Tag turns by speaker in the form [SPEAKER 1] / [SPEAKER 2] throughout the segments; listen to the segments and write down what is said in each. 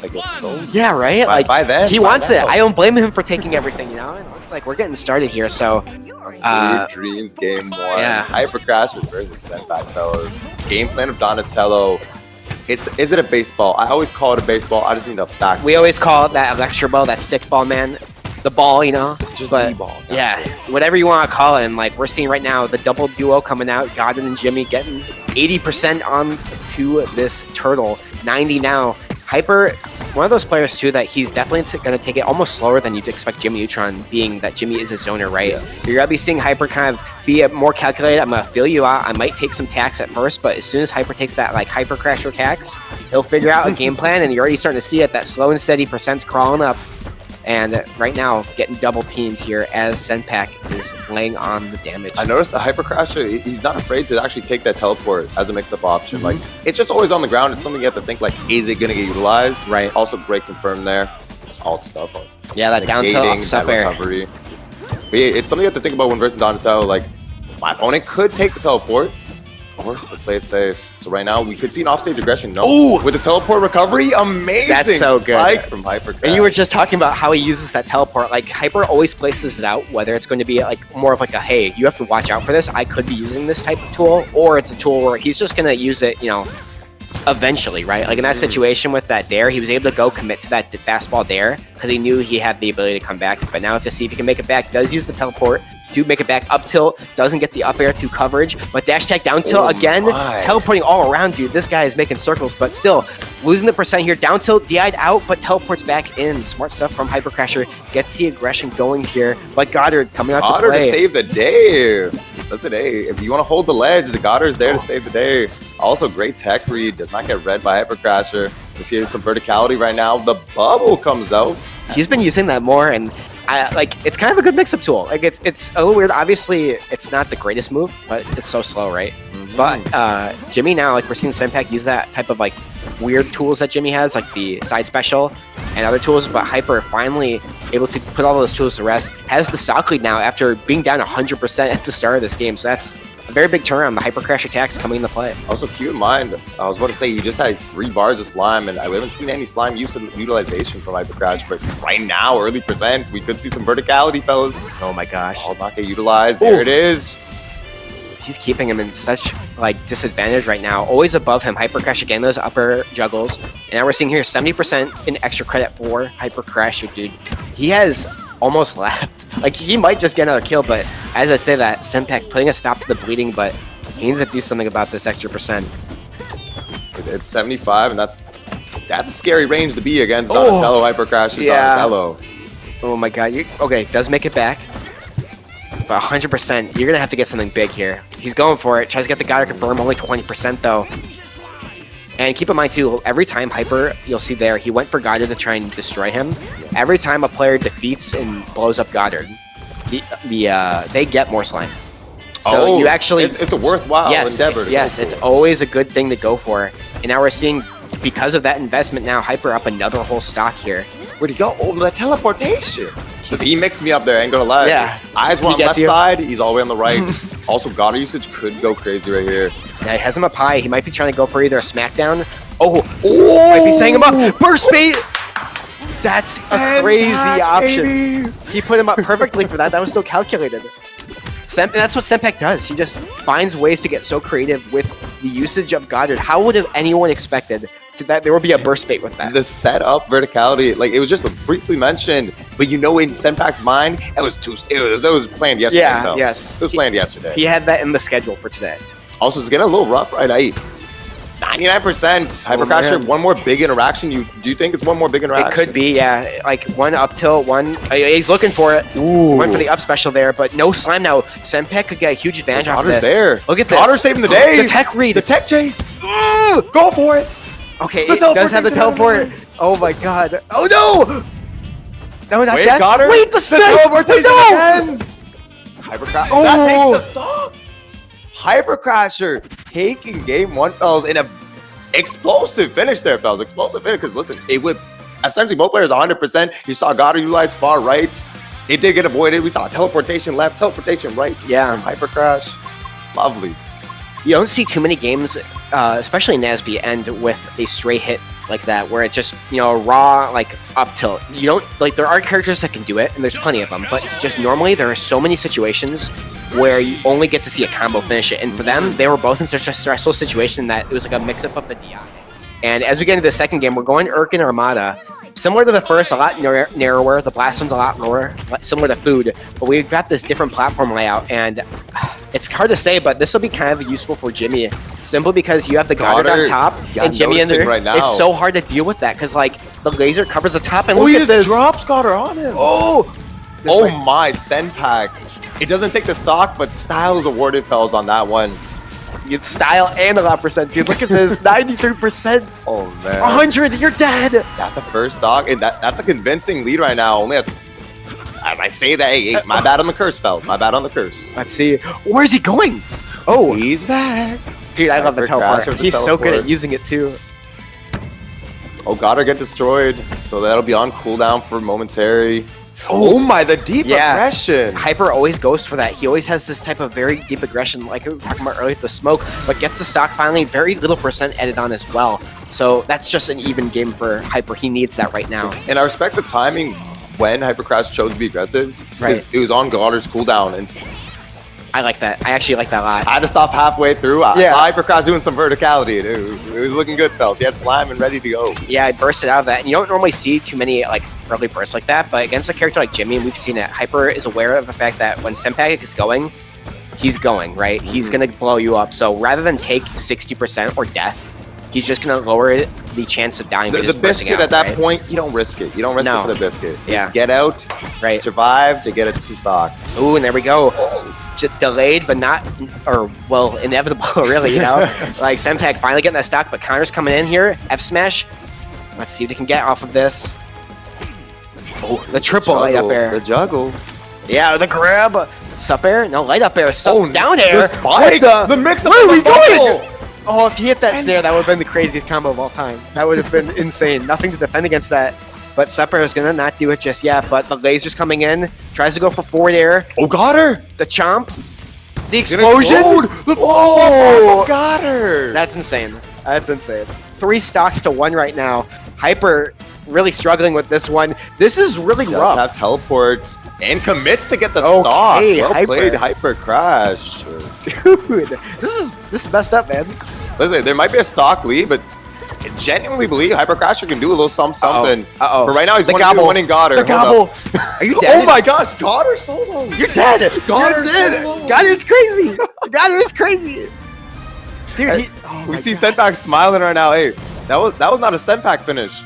[SPEAKER 1] to get some gold.
[SPEAKER 2] Yeah, right?
[SPEAKER 1] By then.
[SPEAKER 2] He wants it. I don't blame him for taking everything, you know? It looks like we're getting started here, so...
[SPEAKER 1] Dreams game 1.
[SPEAKER 2] Yeah.
[SPEAKER 1] Hyper Crashers versus Senpac, fellas. Game plan of Donatello. Is it a baseball? I always call it a baseball. I just need a back.
[SPEAKER 2] We always call it that electro ball, that stick ball, man. The ball, you know?
[SPEAKER 1] Just
[SPEAKER 2] but,
[SPEAKER 1] the ball.
[SPEAKER 2] Yeah, whatever you want to call it. And like we're seeing right now, the double duo coming out, Goddard and Jimmy getting 80% on to this turtle. 90 now. Hyper, one of those players too that he's definitely going to take it almost slower than you'd expect Jimmy Neutron, being that Jimmy is a zoner, right?
[SPEAKER 1] Yeah.
[SPEAKER 2] You're going to be seeing Hyper kind of be more calculated. I'm going to feel you out. I might take some tax at first, but as soon as Hyper takes that like Hyper Crasher tax, he'll figure out a game plan, and you're already starting to see it, that slow and steady percent's crawling up. And right now, getting double teamed here as Senpac is laying on the damage.
[SPEAKER 1] I noticed the Hyper Crasher, he's not afraid to actually take that teleport as a mix-up option. Like, it's just always on the ground. It's something you have to think, like, is it going to get utilized?
[SPEAKER 2] Right.
[SPEAKER 1] Also, break confirm there. It's all stuff.
[SPEAKER 2] Yeah, that down tilt, up air.
[SPEAKER 1] Recovery. But yeah, it's something you have to think about when versus Donatello. Like, my opponent could take the teleport, or play it safe. So right now, we could see an offstage aggression. No.
[SPEAKER 2] Ooh.
[SPEAKER 1] With the teleport recovery, amazing.
[SPEAKER 2] That's so good.
[SPEAKER 1] Spike from Hyper Crash.
[SPEAKER 2] And you were just talking about how he uses that teleport. Like, Hyper always places it out, whether it's going to be like more of like a, hey, you have to watch out for this. I could be using this type of tool, or it's a tool where he's just going to use it, you know, eventually, right? Like in that situation with that dare, he was able to go commit to that fastball dare because he knew he had the ability to come back. But now to see if he can make it back, does use the teleport to make it back up tilt, doesn't get the up air to coverage, but dash tag down tilt again, teleporting all around, dude. This guy is making circles, but still losing the percent here. Down tilt, DI'd out, but teleports back in. Smart stuff from Hyper Crasher. Gets the aggression going here, but Goddard coming out to play.
[SPEAKER 1] Goddard to save the day. Listen, hey, if you want to hold the ledge, the Goddard's there to save the day. Also, great tech read. Does not get read by Hyper Crasher. You see some verticality right now. The bubble comes out.
[SPEAKER 2] He's been using that more, and like it's kind of a good mix-up tool. Like it's a little weird. Obviously, it's not the greatest move, but it's so slow, right? But Jimmy now, like we're seeing Senpac use that type of like weird tools that Jimmy has, like the side special and other tools. But Hyper finally able to put all those tools to rest. Has the stock lead now after being down 100% at the start of this game. So that's a very big turnaround. The Hyper Crash attacks coming into play.
[SPEAKER 1] Also, keep in mind, I was about to say he just had 3 bars of slime, and I haven't seen any slime utilization from Hyper Crash. But right now, early percent, we could see some verticality, fellas.
[SPEAKER 2] Oh my gosh!
[SPEAKER 1] All not get utilized. There it is.
[SPEAKER 2] He's keeping him in such like disadvantage right now. Always above him. Hyper Crash again, those upper juggles. And now we're seeing here 70% in extra credit for Hyper Crasher, dude. He has almost lapped. Like, he might just get another kill, but as I say that, Senpac putting a stop to the bleeding, but he needs to do something about this extra percent.
[SPEAKER 1] It's 75, and that's a scary range to be against Donatello, Hyper Crash, and Donatello.
[SPEAKER 2] Oh my god. Okay, does make it back. But 100%, you're going to have to get something big here. He's going for it. Tries to get the Goddard confirm, only 20% though. And keep in mind too, every time Hyper, you'll see there, he went for Goddard to try and destroy him. Every time a player defeats and blows up Goddard, they get more slime. So you actually...
[SPEAKER 1] It's a worthwhile endeavor.
[SPEAKER 2] Yes, it's always a good thing to go for. And now we're seeing, because of that investment now, Hyper up another whole stock here.
[SPEAKER 1] Where'd he go? Oh, that teleportation. He mixed me up there, I ain't gonna lie.
[SPEAKER 2] Yeah.
[SPEAKER 1] Eyes were on left side, he's all the way on the right. Also, Goddard usage could go crazy right here.
[SPEAKER 2] Yeah, he has him up high. He might be trying to go for either a smackdown. Might be setting him up. Burst bait! That's a crazy option. Baby. He put him up perfectly for that. That was so calculated. That's what Senpac does. He just finds ways to get so creative with the usage of Goddard. How would have anyone expected that there would be a burst bait with that?
[SPEAKER 1] The setup verticality, like it was just briefly mentioned, but you know, in Senpac's mind, it was planned yesterday.
[SPEAKER 2] Yeah, yes,
[SPEAKER 1] it was planned yesterday.
[SPEAKER 2] He had that in the schedule for today.
[SPEAKER 1] Also, it's getting a little rough right now. 99% Hyper Crasher. One more big interaction. Do you think it's one more big interaction?
[SPEAKER 2] It could be, yeah. Like one up tilt, one. He's looking for it.
[SPEAKER 1] Ooh.
[SPEAKER 2] Went for the up special there, but no slime now. Senpac could get a huge advantage off this.
[SPEAKER 1] There.
[SPEAKER 2] Look at this.
[SPEAKER 1] Goddard saving the day.
[SPEAKER 2] The tech read.
[SPEAKER 1] The tech chase. Go for it.
[SPEAKER 2] Okay, it does have the teleport. Oh my god. Oh no! No, not that.
[SPEAKER 1] Goddard.
[SPEAKER 2] Wait, the
[SPEAKER 1] teleportation again.
[SPEAKER 2] Hyper Crasher.
[SPEAKER 1] That takes the stop. Hyper Crasher taking game 1, fellas, in a explosive finish there, fellas. Explosive finish, because listen, it would essentially both players 100%. You saw Goddard utilize far right. It did get avoided. We saw teleportation left, teleportation right.
[SPEAKER 2] Yeah.
[SPEAKER 1] Hyper Crash. Lovely.
[SPEAKER 2] You don't see too many games, especially in NASB, end with a straight hit like that, where it's just, you know, raw, like, up tilt. You don't, like, there are characters that can do it, and there's plenty of them, but just normally there are so many situations where you only get to see a combo finish it, and for them, they were both in such a stressful situation that it was like a mix-up of the DI. And as we get into the second game, we're going Urk and Armada. Similar to the first, a lot narrower, the blast one's a lot lower, similar to Food, but we've got this different platform layout, and it's hard to say, but this will be kind of useful for Jimmy, simply because you have the Goddard on top, and Jimmy in there.
[SPEAKER 1] Right now.
[SPEAKER 2] It's so hard to deal with that, because, like, the laser covers the top, and
[SPEAKER 1] look
[SPEAKER 2] at this.
[SPEAKER 1] Drops Goddard on him. Oh my, Senpac. It doesn't take the stock, but style is awarded, fellas, on that one.
[SPEAKER 2] You style and a lot percent, dude. Look at this, 93%.
[SPEAKER 1] Oh man,
[SPEAKER 2] 100. You're dead.
[SPEAKER 1] That's a first stock, and that's a convincing lead right now. Only as I say that, hey, my bad on the curse, fellas. My bad on the curse.
[SPEAKER 2] Let's see. Where's he going? Oh,
[SPEAKER 1] he's back.
[SPEAKER 2] Dude, I love the teleport. He's so good at using it too.
[SPEAKER 1] Oh, Goddard get destroyed, so that'll be on cooldown for momentary. Oh my, the deep aggression.
[SPEAKER 2] Hyper always goes for that. He always has this type of very deep aggression, like we were talking about earlier with the smoke, but gets the stock finally, very little percent added on as well. So that's just an even game for Hyper. He needs that right now.
[SPEAKER 1] And I respect the timing when Hypercrash chose to be aggressive.
[SPEAKER 2] Right.
[SPEAKER 1] It was on Goddard's cooldown, and
[SPEAKER 2] I like that. I actually like that a lot.
[SPEAKER 1] I had to stop halfway through. I saw Hypercross doing some verticality. It was looking good, fellas. He had slime and ready to go. Yeah,
[SPEAKER 2] I bursted out of that. And you don't normally see too many like early bursts like that, but against a character like Jimmy, we've seen it. Hyper is aware of the fact that when Senpac is going, he's going, right? He's going to blow you up. So rather than take 60% or death, he's just going to lower the chance of dying.
[SPEAKER 1] The biscuit at that point, you don't risk it. You don't risk it for the biscuit. Just get out, survive to get it some stocks.
[SPEAKER 2] Ooh, and there we go. Just delayed, but not, or, well, inevitable, really, you know? Like, Senpac finally getting that stock, but Connor's coming in here. F smash. Let's see what he can get off of this. Oh, the triple light up air.
[SPEAKER 1] The juggle.
[SPEAKER 2] Yeah, the grab. Sup air? No, light up air. So down air.
[SPEAKER 1] The spike. The mix up.
[SPEAKER 2] Where are we going? Oh, if he hit that snare, that would have been the craziest combo of all time. That would have been insane. Nothing to defend against that. But Supper is going to not do it just yet. But the laser's coming in. Tries to go for forward air.
[SPEAKER 1] Oh, Goddard.
[SPEAKER 2] The chomp. The explosion.
[SPEAKER 1] Oh, Goddard.
[SPEAKER 2] That's insane. That's insane. 3 stocks to 1 right now. Hyper really struggling with this one. This is really rough.
[SPEAKER 1] Have teleport and commits to get the stock. Well played, Hyper Crash.
[SPEAKER 2] Dude, this is messed up, man.
[SPEAKER 1] Listen, there might be a stock lead, but I genuinely believe Hyper Crasher can do a little something. But right now he's winning Goddard.
[SPEAKER 2] The gobble. Are you dead?
[SPEAKER 1] Oh my gosh, Goddard solo.
[SPEAKER 2] You're dead. Goddard's dead. Goddard's crazy. Goddard is crazy. Dude,
[SPEAKER 1] we see Senpac smiling right now. Hey, that was not a Senpac finish.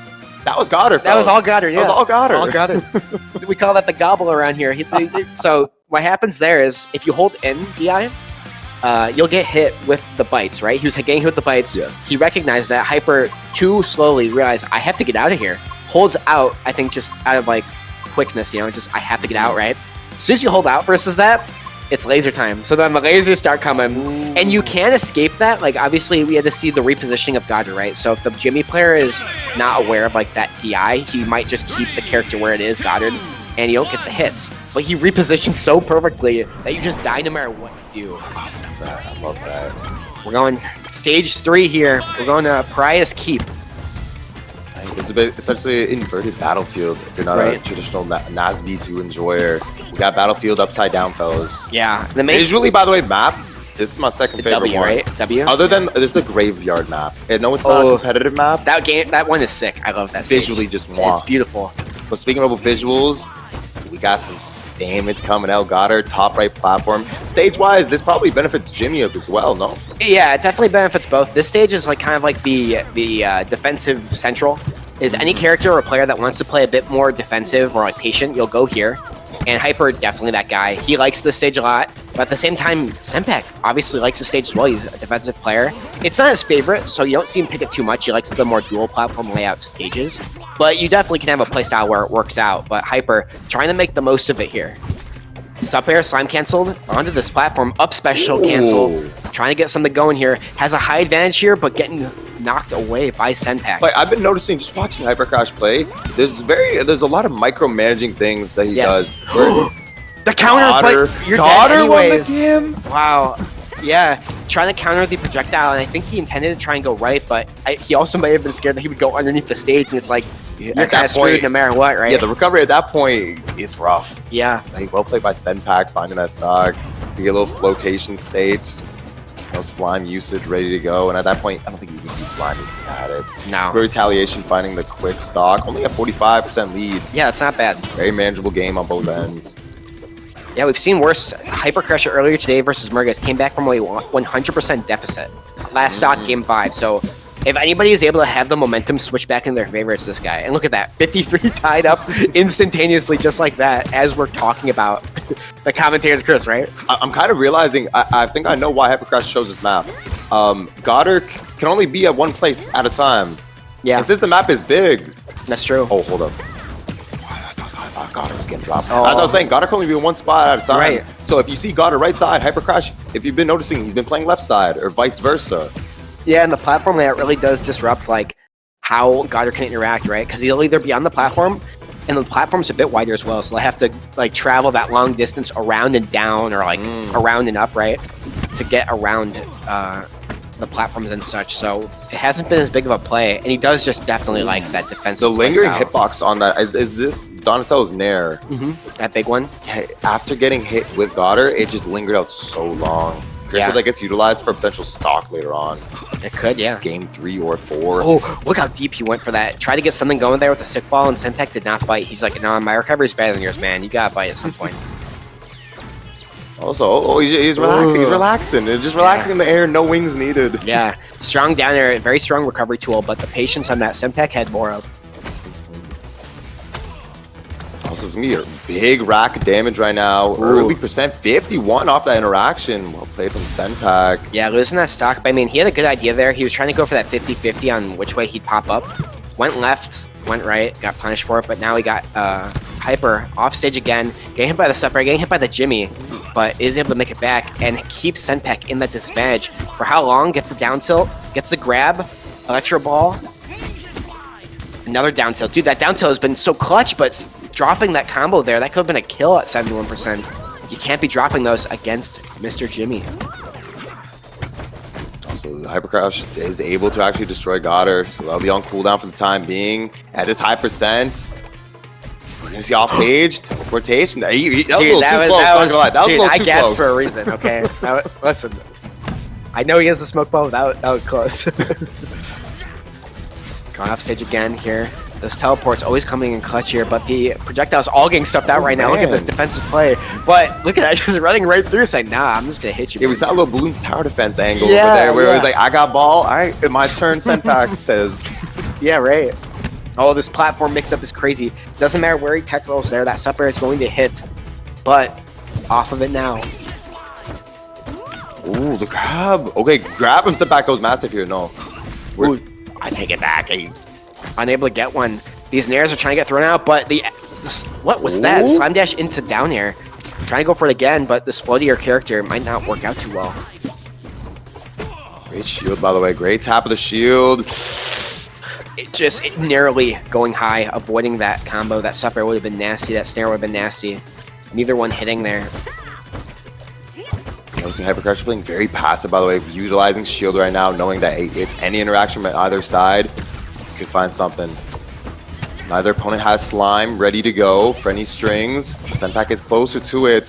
[SPEAKER 1] That was Goddard.
[SPEAKER 2] That was all Goddard. Yeah,
[SPEAKER 1] that was all Goddard.
[SPEAKER 2] All Goddard. We call that the gobble around here. So what happens there is if you hold in DI, you'll get hit with the bites, right? He was getting hit with the bites.
[SPEAKER 1] Yes.
[SPEAKER 2] He recognized that Hyper too slowly realized I have to get out of here. Holds out, I think, just out of like quickness, you know, just I have to get out, right? As soon as you hold out versus that, it's laser time. So then the lasers start coming, and you can't escape that. Like, obviously, we had to see the repositioning of Goddard, right? So if the Jimmy player is not aware of, like, that DI, he might just keep the character where it is, Goddard, and you don't get the hits. But he repositioned so perfectly that you just die no matter what you do.
[SPEAKER 1] I love that.
[SPEAKER 2] We're going stage 3 here. We're going to Pariah's Keep.
[SPEAKER 1] It's essentially an inverted battlefield if you're not a traditional NASB2 enjoyer. We got battlefield upside down, fellas.
[SPEAKER 2] Yeah.
[SPEAKER 1] Visually, by the way, map, this is my second favorite one.
[SPEAKER 2] Right? W?
[SPEAKER 1] Other than, there's a graveyard map. And no, it's not a competitive map.
[SPEAKER 2] That one is sick. I love that stage.
[SPEAKER 1] Visually, just wow.
[SPEAKER 2] It's beautiful.
[SPEAKER 1] But speaking of visuals, we got some damage coming out. Goddard, top right platform. Stage-wise, this probably benefits Jimmy up as well, no?
[SPEAKER 2] Yeah, it definitely benefits both. This stage is like kind of like the defensive central. Is any character or player that wants to play a bit more defensive or like patient, you'll go here. And Hyper, definitely that guy. He likes this stage a lot, but at the same time, Senpac obviously likes the stage as well. He's a defensive player. It's not his favorite, so you don't see him pick it too much. He likes the more dual platform layout stages, but you definitely can have a playstyle where it works out. But Hyper, trying to make the most of it here. Sup air, slime canceled, onto this platform, up special cancel. Trying to get something going here. Has a high advantage here, but getting knocked away by Senpac.
[SPEAKER 1] Like, I've been noticing, just watching Hypercrash play, there's a lot of micromanaging things that he does.
[SPEAKER 2] The counter play, you're
[SPEAKER 1] Goddard
[SPEAKER 2] dead anyways.
[SPEAKER 1] won the game.
[SPEAKER 2] Wow. Yeah, trying to counter the projectile, and I think he intended to try and go right, but he also may have been scared that he would go underneath the stage, and it's like, you're kind of screwed no matter what, right?
[SPEAKER 1] Yeah, the recovery at that point, it's rough.
[SPEAKER 2] Yeah.
[SPEAKER 1] Like, well played by Senpac, finding that stock. You get a little flotation state, no slime usage ready to go, and at that point, I don't think you can use slime if you had it.
[SPEAKER 2] No.
[SPEAKER 1] Good retaliation, finding the quick stock, only a 45% lead.
[SPEAKER 2] Yeah, it's not bad.
[SPEAKER 1] Very manageable game on both ends.
[SPEAKER 2] Yeah, we've seen worse. Hyper Crusher earlier today versus Murgus came back from a 100% deficit. Last stock, game 5. So if anybody is able to have the momentum switch back in their favor, it's this guy. And look at that, 53 tied up instantaneously, just like that, as we're talking about the commentators, Chris, right?
[SPEAKER 1] I'm kind of realizing, I think I know why Hypercrash chose this map. Goddard can only be at one place at a time.
[SPEAKER 2] Yeah.
[SPEAKER 1] And since the map is big.
[SPEAKER 2] That's true.
[SPEAKER 1] Oh, hold up. I thought Goddard was getting dropped. As I was saying, Goddard can only be in one spot at a time.
[SPEAKER 2] Right.
[SPEAKER 1] So if you see Goddard right side, Hypercrash, if you've been noticing, he's been playing left side or vice versa.
[SPEAKER 2] Yeah, and the platform layout really does disrupt like how Goddard can interact, right? Because he'll either be on the platform, and the platform's a bit wider as well, so they have to like travel that long distance around and down, or like around and up, right, to get around the platforms and such. So it hasn't been as big of a play, and he does just definitely like that defensive.
[SPEAKER 1] The lingering hitbox on that is this Donatello's Nair.
[SPEAKER 2] That big one.
[SPEAKER 1] Yeah, after getting hit with Goddard, it just lingered out so long. Chris said that gets utilized for potential stock later on.
[SPEAKER 2] It could, yeah.
[SPEAKER 1] Game 3 or 4.
[SPEAKER 2] Oh, look how deep he went for that. Tried to get something going there with the sick ball, and Senpac did not bite. He's like, no, my recovery is better than yours, man. You gotta bite at some point.
[SPEAKER 1] Also, he's relaxing. He's relaxing. Just relaxing in the air, no wings needed.
[SPEAKER 2] Yeah, strong down air, very strong recovery tool, but the patience on that Senpac had more of.
[SPEAKER 1] Also, it's gonna be a big rack of damage right now. Early percent, 51 off that interaction. Well played from Senpac.
[SPEAKER 2] Yeah, losing that stock, but I mean, he had a good idea there. He was trying to go for that 50-50 on which way he'd pop up. Went left, went right, got punished for it, but now he got Hyper off stage again, getting hit by the Supper, getting hit by the Jimmy, but is able to make it back and keeps Senpac in that disadvantage. For how long? Gets the down tilt, gets the grab, Electro Ball, another down tilt. Dude, that down tilt has been so clutch, but dropping that combo there, that could have been a kill at 71%. You can't be dropping those against Mr. Jimmy.
[SPEAKER 1] So the Hypercrash is able to actually destroy Goddard, so that'll be on cooldown for the time being. At this high percent, we're gonna see off stage teleportation. That was a little too close. Not gonna lie, that was a little too
[SPEAKER 2] gasped
[SPEAKER 1] close.
[SPEAKER 2] for a reason. Okay, listen, I know he has the smoke bomb. That was close. Going off stage again here. This teleport's always coming in clutch here, but the projectile's all getting stuffed out right now. Look at this defensive play. But look at that, just running right through, saying, nah, I'm just going to hit you.
[SPEAKER 1] Yeah, we saw a little balloon tower defense angle over there where it was like, I got ball. All right, my turn, Senpac says.
[SPEAKER 2] Yeah, right. Oh, this platform mix-up is crazy. Doesn't matter where he tech rolls there, that supper is going to hit. But off of it now.
[SPEAKER 1] Ooh, the grab. Okay, grab him. Senpac goes massive here. No. I take it back.
[SPEAKER 2] Unable to get one. These nairs are trying to get thrown out, but what was that? Slime dash into down air. Trying to go for it again, but this floatier character might not work out too well.
[SPEAKER 1] Great shield, by the way. Great tap of the shield.
[SPEAKER 2] It narrowly going high, avoiding that combo. That supper would have been nasty. That snare would have been nasty. Neither one hitting there.
[SPEAKER 1] Noticing Hypercrash playing very passive, by the way, utilizing shield right now, knowing that it's any interaction from either side, you could find something. Neither opponent has slime ready to go for any strings. Senpac is closer to it.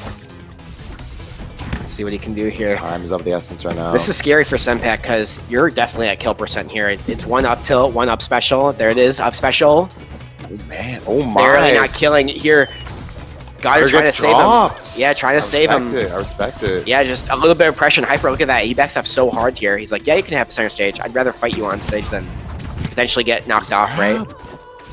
[SPEAKER 2] Let's see what he can do here.
[SPEAKER 1] Time is of the essence right now.
[SPEAKER 2] This is scary for Senpac because you're definitely at kill percent here. It's one up tilt, one up special. There it is, up special.
[SPEAKER 1] Oh man, oh my.
[SPEAKER 2] Barely not killing it here. Goddard trying to save him. Yeah, trying to save him.
[SPEAKER 1] I respect it.
[SPEAKER 2] Yeah, just a little bit of pressure. Hyper, look at that. He backs up so hard here. He's like, yeah, you can have center stage. I'd rather fight you on stage than potentially get knocked off, right?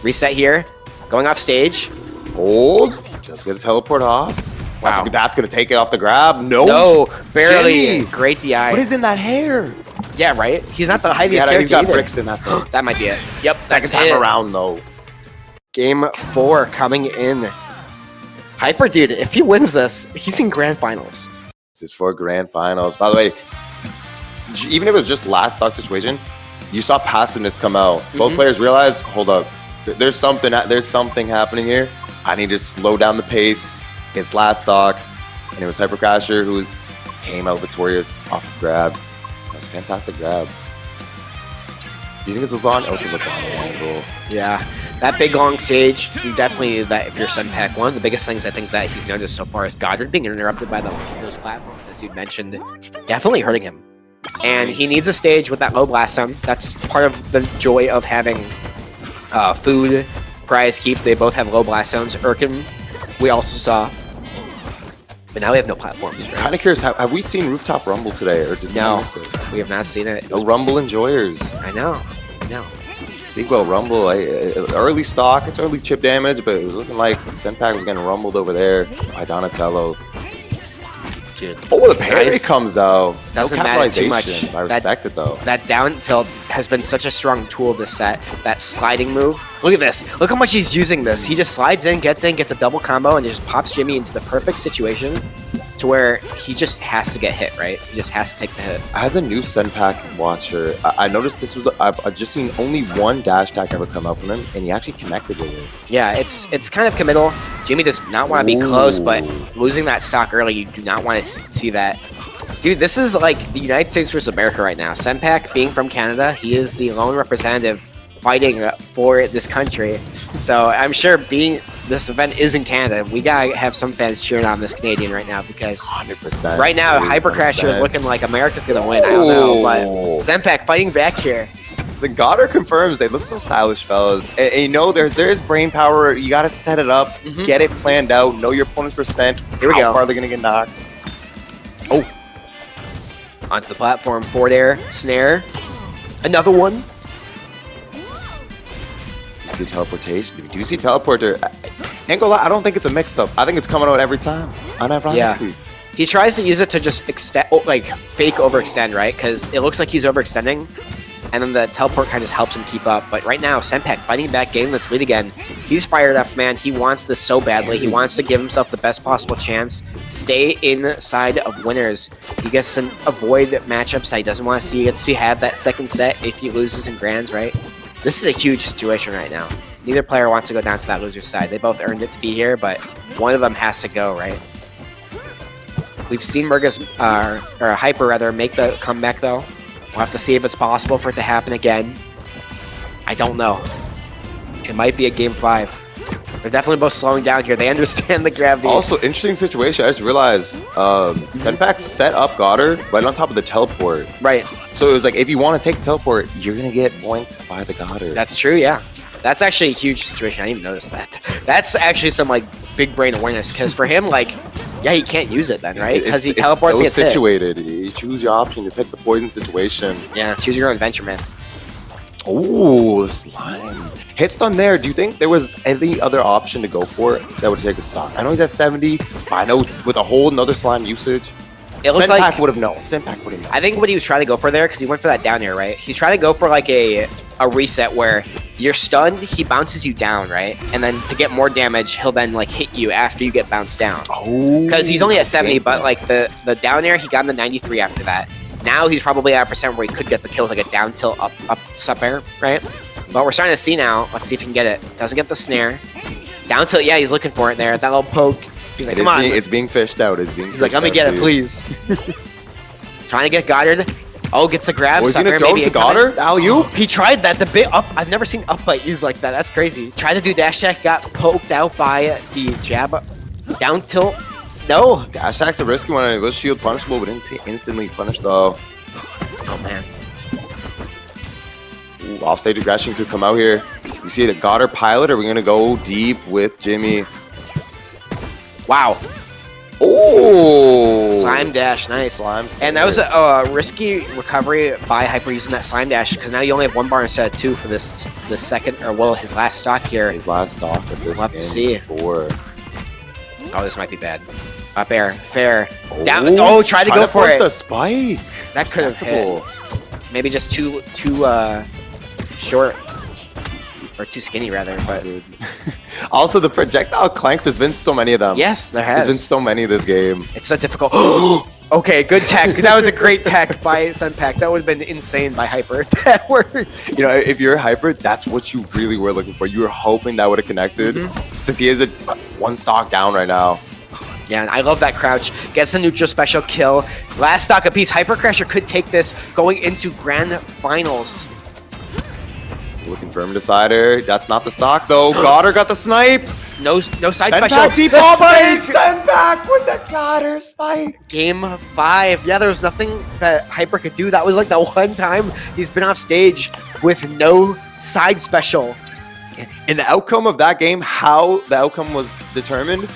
[SPEAKER 2] Reset here. Going off stage.
[SPEAKER 1] Hold. Just get the teleport off.
[SPEAKER 2] Wow.
[SPEAKER 1] That's going to take it off the grab.
[SPEAKER 2] No, barely.
[SPEAKER 1] Jimmy.
[SPEAKER 2] Great DI.
[SPEAKER 1] What is in that hair?
[SPEAKER 2] Yeah, right? He's not the heaviest character
[SPEAKER 1] He's got
[SPEAKER 2] either.
[SPEAKER 1] bricks in that thing.
[SPEAKER 2] That might be it. Yep,
[SPEAKER 1] Second time around, though.
[SPEAKER 2] Game 4 coming in. Hyper, dude, if he wins this, he's in grand finals.
[SPEAKER 1] This is for grand finals. By the way, even if it was just last stock situation, you saw passiveness come out. Both players realized, hold up, there's something happening here. I need to slow down the pace. It's last stock, and it was Hypercrasher who came out victorious off of grab. That was a fantastic grab. Do you think it's Lazan? Oh, it's a Lazan angle.
[SPEAKER 2] Yeah, that big long stage, definitely that if you're Senpac, one of the biggest things I think that he's noticed so far is Goddard being interrupted by those platforms, as you mentioned, definitely hurting him. And he needs a stage with that low blast zone. That's part of the joy of having food, prize, keep. They both have low blast zones. Urkin, we also saw. But now we have no platforms. Right?
[SPEAKER 1] Kind of curious, have we seen Rooftop Rumble today? Or did
[SPEAKER 2] No, we have not seen it.
[SPEAKER 1] No Rumble enjoyers.
[SPEAKER 2] I know.
[SPEAKER 1] Speak well, Rumble, early stock, it's early chip damage, but it was looking like Senpac was getting rumbled over there by Donatello.
[SPEAKER 2] Dude.
[SPEAKER 1] Oh, the parry comes out.
[SPEAKER 2] Doesn't
[SPEAKER 1] no
[SPEAKER 2] matter too much.
[SPEAKER 1] I respect it though.
[SPEAKER 2] That down tilt has been such a strong tool this set. That sliding move. Look at this. Look how much he's using this. He just slides in, gets a double combo, and just pops Jimmy into the perfect situation to where he just has to get hit, right? He just has to take the hit.
[SPEAKER 1] As a new Senpac watcher, I noticed this was, I've just seen only one dash attack ever come out from him, and he actually connected with it.
[SPEAKER 2] Yeah, it's kind of committal. Jimmy does not want to be close, but losing that stock early, you do not want to see that. Dude, this is like the United States versus America right now. Senpac, being from Canada, he is the lone representative fighting for this country. So I'm sure this event is in Canada, we gotta have some fans cheering on this Canadian right now because
[SPEAKER 1] 100%.
[SPEAKER 2] Right now, Hypercrasher is looking like America's gonna win. I don't know, but Senpac fighting back here.
[SPEAKER 1] The Goddard confirms they look so stylish, fellas. And you know, there's brain power. You gotta set it up, get it planned out, know your opponent's percent,
[SPEAKER 2] Here we
[SPEAKER 1] how
[SPEAKER 2] go.
[SPEAKER 1] far they're gonna get knocked.
[SPEAKER 2] Oh, onto the platform, forward air, snare, another one.
[SPEAKER 1] See teleportation. We do see teleporter. Ain't gonna lie, I don't think it's a mix-up. I think it's coming out every time. Unironically.
[SPEAKER 2] Yeah. He tries to use it to just extend, like fake overextend, right? Because it looks like he's overextending, and then the teleport kind of helps him keep up. But right now, Senpac fighting back, getting this lead again. He's fired up, man. He wants this so badly. He wants to give himself the best possible chance. Stay inside of winners. He gets to avoid matchups that he doesn't want to see. He gets to have that second set if he loses in grands, right? This is a huge situation right now. Neither player wants to go down to that loser's side. They both earned it to be here, but one of them has to go, right? We've seen Murgus, or Hyper rather, make the comeback though. We'll have to see if it's possible for it to happen again. I don't know. It might be a game 5. They're definitely both slowing down here. They understand the gravity.
[SPEAKER 1] Also, interesting situation. I just realized Senpac set up Goddard right on top of the teleport.
[SPEAKER 2] Right.
[SPEAKER 1] So it was like, if you want to take the teleport, you're going to get boinked by the Goddard.
[SPEAKER 2] That's true, yeah. That's actually a huge situation. I didn't even notice that. That's actually some, like, big brain awareness. Because for him, like, yeah, he can't use it then, right? Because he teleports,
[SPEAKER 1] it's so
[SPEAKER 2] gets
[SPEAKER 1] situated. You choose your option. You pick the poison situation.
[SPEAKER 2] Yeah, choose your own adventure, man.
[SPEAKER 1] Oh, slime. Hit stun there. Do you think there was any other option to go for that would take a stock? I know he's at 70, but I know with a whole nother slime usage,
[SPEAKER 2] It looked
[SPEAKER 1] Senpac
[SPEAKER 2] like
[SPEAKER 1] would have known. Senpac would have known.
[SPEAKER 2] I think what he was trying to go for there, because he went for that down air, right? He's trying to go for like a reset where you're stunned, he bounces you down, right? And then to get more damage, he'll then like hit you after you get bounced down.
[SPEAKER 1] Oh,
[SPEAKER 2] Because he's only at 70, but like the down air, he got him to 93 after that. Now he's probably at a percent where he could get the kill with like a down tilt up up air, right? But we're starting to see now. Let's see if he can get it. Doesn't get the snare. Down tilt, yeah, he's looking for it there. That little poke. He's like, come on.
[SPEAKER 1] It's being fished out.
[SPEAKER 2] He's like, let me get it, please. Trying to get Goddard. Oh, gets the grab.
[SPEAKER 1] Oh, he's gonna go to Goddard? Alley-oop?
[SPEAKER 2] He tried that. The bit up. I've never seen up bite used like that. That's crazy. Tried to do dash attack. Got poked out by the jab. Down tilt. No.
[SPEAKER 1] Dash attack's a risky one. It was shield punishable, but instantly punished though.
[SPEAKER 2] Oh man.
[SPEAKER 1] Ooh, offstage aggression could come out here. You see the Goddard pilot, or are we gonna go deep with Jimmy?
[SPEAKER 2] Wow.
[SPEAKER 1] Oh!
[SPEAKER 2] Slime dash, nice.
[SPEAKER 1] Slime
[SPEAKER 2] and that was a risky recovery by Hyper using that slime dash because now you only have 1 bar instead of 2 for the second, or well, his last stock here.
[SPEAKER 1] His last stock of this
[SPEAKER 2] We'll have to see.
[SPEAKER 1] Before.
[SPEAKER 2] Oh, this might be bad. Up air, fair.
[SPEAKER 1] Oh,
[SPEAKER 2] Down. Oh, tried to go for it.
[SPEAKER 1] The spike.
[SPEAKER 2] That could have hit. Maybe just too short. Or too skinny, rather. But
[SPEAKER 1] also, the projectile clanks, there's been so many of them.
[SPEAKER 2] yes, there has.
[SPEAKER 1] There's been so many this game.
[SPEAKER 2] It's so difficult. Okay, good tech. That was a great tech by Senpac. That would have been insane by Hyper. That worked.
[SPEAKER 1] You know, if you're Hyper, that's what you really were looking for. You were hoping that would have connected. Since he is at 1 stock down right now.
[SPEAKER 2] Yeah, and I love that crouch. Gets a neutral special kill. Last stock apiece. Hypercrasher could take this going into grand finals.
[SPEAKER 1] Looking for him decider. That's not the stock though. Goddard got the snipe.
[SPEAKER 2] No side
[SPEAKER 1] Senpac
[SPEAKER 2] special.
[SPEAKER 1] deep ball, buddy. Senpac with the Goddard snipe.
[SPEAKER 2] Game 5. Yeah, there was nothing that Hyper could do. That was like the one time he's been off stage with no side special.
[SPEAKER 1] And the outcome of that game, how the outcome was determined.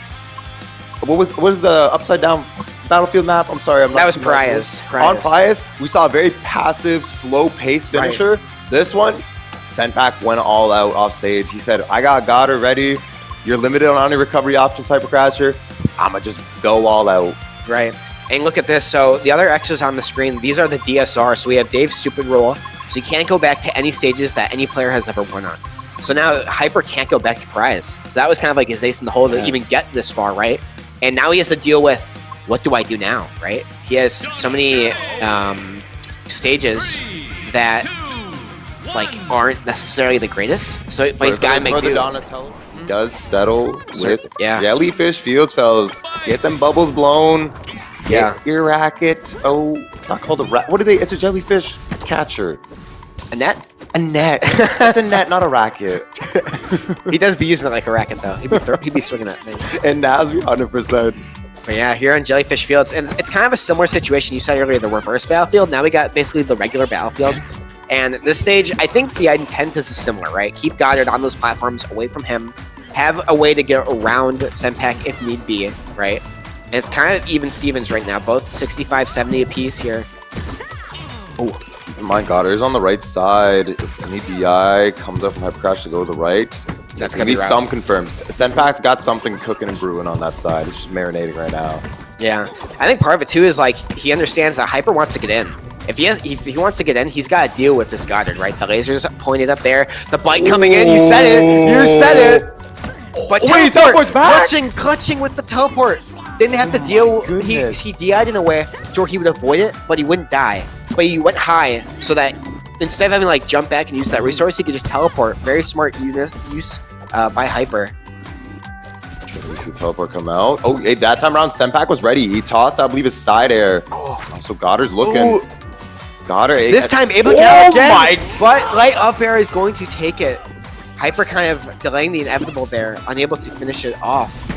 [SPEAKER 1] What was the upside down battlefield map? I'm sorry, I'm not.
[SPEAKER 2] That was Pariah's.
[SPEAKER 1] On Pariah's, we saw a very passive, slow pace finisher. Right. This one, Senpac went all out off stage. He said, I got Goddard ready. You're limited on any recovery options, Hypercrasher. I'ma just go all out.
[SPEAKER 2] Right. And look at this. So the other X's on the screen, these are the DSR. So we have Dave's stupid rule. So you can't go back to any stages that any player has ever won on. So now Hyper can't go back to Pariah's. So that was kind of like his ace in the hole to even get this far, right? And now he has to deal with, what do I do now, right? He has so many stages that like aren't necessarily the greatest. So he's got to make do.
[SPEAKER 1] Donatello does settle with Jellyfish Fields, fellas. Get them bubbles blown. Get your racket. Oh, it's not called a racket. What are they? It's a jellyfish catcher.
[SPEAKER 2] A net?
[SPEAKER 1] A net. It's a net, not a racket.
[SPEAKER 2] He does be using it like a racket, though. He'd be swinging that thing.
[SPEAKER 1] And NASB 100%.
[SPEAKER 2] But yeah, here on Jellyfish Fields, and it's kind of a similar situation. You said earlier the reverse battlefield. Now we got basically the regular battlefield. And this stage, I think the intent is similar, right? Keep Goddard on those platforms, away from him. Have a way to get around Senpac if need be, right? And it's kind of even Stevens right now. Both 65-70 apiece here.
[SPEAKER 1] Oh. My God, is on the right side. If any DI comes up from Hypercrash to go to the right, that's gonna be some confirms. Senpac's got something cooking and brewing on that side. It's just marinating right now.
[SPEAKER 2] Yeah, I think part of it too is like he understands that Hyper wants to get in. If he wants to get in, he's got to deal with this Goddard, right? The lasers pointed up there, the bite coming in. You said it. You said it. But
[SPEAKER 1] wait, teleport's back.
[SPEAKER 2] Clutching with the teleport. Didn't have to deal. He DI'd in a way where he would avoid it, but he wouldn't die. But he went high so that instead of having like jump back and use that resource, he could just teleport. Very smart use by Hyper.
[SPEAKER 1] We see the teleport come out. Oh, hey, that time around, Senpac was ready. He tossed, I believe, his side air. Oh, so Goddard's looking.
[SPEAKER 2] Ooh.
[SPEAKER 1] Goddard.
[SPEAKER 2] This time able to get out again. But light up air is going to take it. Hyper kind of delaying the inevitable there, unable to finish it off.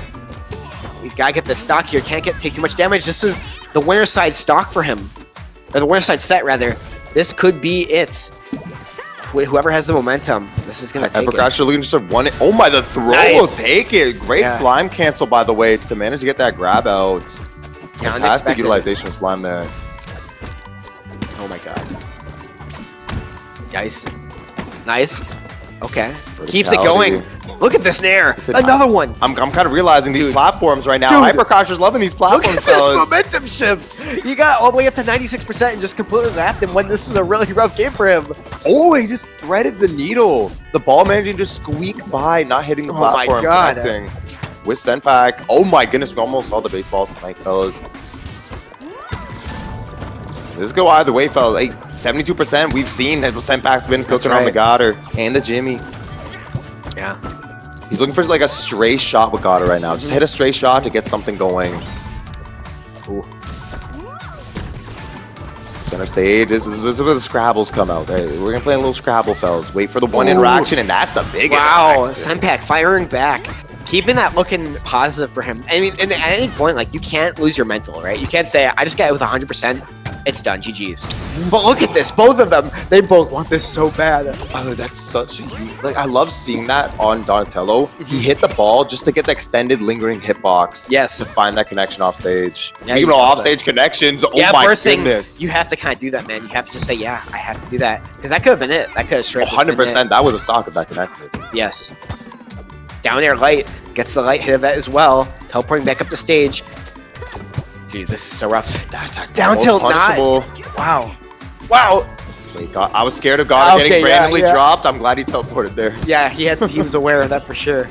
[SPEAKER 2] He's got to get the stock here. Can't take too much damage. This is the winner side stock for him. Or the winner side set, rather. This could be it. Whoever has the momentum, this is going to take it.
[SPEAKER 1] Hypercrasher looking to just one. Oh my, the throw will take it. Great slime cancel, by the way, to manage to get that grab out.
[SPEAKER 2] Yeah,
[SPEAKER 1] fantastic utilization of slime there.
[SPEAKER 2] Oh my God. Nice. Nice. Okay. Keeps it going. Look at this nair. Another one.
[SPEAKER 1] I'm kind of realizing these platforms right now. Hypercrasher's loving these platforms.
[SPEAKER 2] Look at this momentum shift. He got all the way up to 96% and just completely wrapped him when this was a really rough game for him.
[SPEAKER 1] Oh, he just threaded the needle. The ball managing to squeak by, not hitting the platform.
[SPEAKER 2] Oh my God.
[SPEAKER 1] Connecting with Senpac. Oh my goodness, we almost saw the baseball snipe, fellas. This go either way, fellas. Like 72%, we've seen that Senpac's been cooking on the Goddard and the Jimmy.
[SPEAKER 2] Yeah.
[SPEAKER 1] He's looking for like a stray shot with Goddard right now. Just hit a stray shot to get something going. Ooh. Center stage. This is where the Scrabbles come out. We're going to play a little Scrabble, fellas. Wait for the one interaction, and that's the big interaction.
[SPEAKER 2] Senpac firing back. Keeping that looking positive for him. I mean, and at any point, like, you can't lose your mental, right? You can't say, I just got it with 100%. It's done. GG's. But look at this. Both of them. They both want this so bad.
[SPEAKER 1] Oh, that's such a... Like, I love seeing that on Donatello. He hit the ball just to get the extended lingering hitbox.
[SPEAKER 2] Yes.
[SPEAKER 1] To find that connection off stage. Yeah, speaking of off-stage connections, oh my goodness.
[SPEAKER 2] You have to kind of do that, man. You have to just say, yeah, I have to do that. Because that could have been it. That could have straight
[SPEAKER 1] 100%. That was a stock if that connected.
[SPEAKER 2] Yes. Down air light. Gets the light hit of that as well. Teleporting back up to stage. Dude, this is so rough. Down tilt not. Wow. Wow.
[SPEAKER 1] I was scared of Goddard getting randomly dropped. I'm glad he teleported there.
[SPEAKER 2] Yeah, he was aware of that for sure.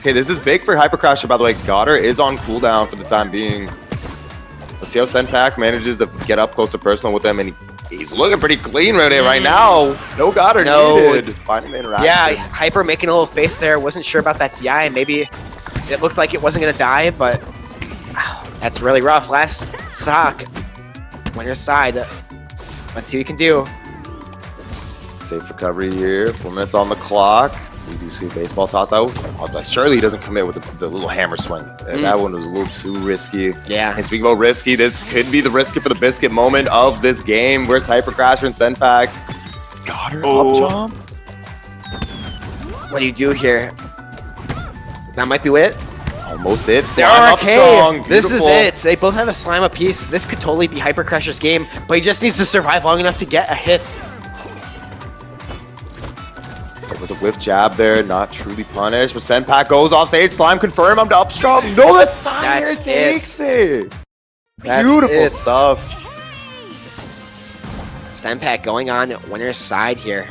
[SPEAKER 1] Okay, this is big for Hypercrasher, by the way. Goddard is on cooldown for the time being. Let's see how Senpac manages to get up close to personal with him, and he's looking pretty clean right now. No Goddard needed. Finding the interaction.
[SPEAKER 2] Yeah, Hyper making a little face there. Wasn't sure about that DI. Maybe it looked like it wasn't going to die, but That's really rough. Last stock. Winner's side. Let's see what we can do.
[SPEAKER 1] Safe recovery here. 4 minutes on the clock. We do see baseball toss out. Surely he doesn't commit with the little hammer swing. That one was a little too risky.
[SPEAKER 2] Yeah.
[SPEAKER 1] And speaking about risky, this could be the risky for the biscuit moment of this game. Where's Hypercrasher and Senpac? Got her up jump.
[SPEAKER 2] What do you do here? That might be it.
[SPEAKER 1] Almost it. Slime up
[SPEAKER 2] Okay,
[SPEAKER 1] strong.
[SPEAKER 2] this is
[SPEAKER 1] Beautiful.
[SPEAKER 2] it. They both have a slime apiece. This could totally be Hypercrasher's game, but he just needs to survive long enough to get a hit.
[SPEAKER 1] It was a whiff jab there, not truly punished, but Senpac goes off stage. Slime confirm. I'm to up strong. No, the Sire
[SPEAKER 2] That's
[SPEAKER 1] takes it.
[SPEAKER 2] That's
[SPEAKER 1] Beautiful
[SPEAKER 2] it.
[SPEAKER 1] stuff.
[SPEAKER 2] Senpac going on winner's side here.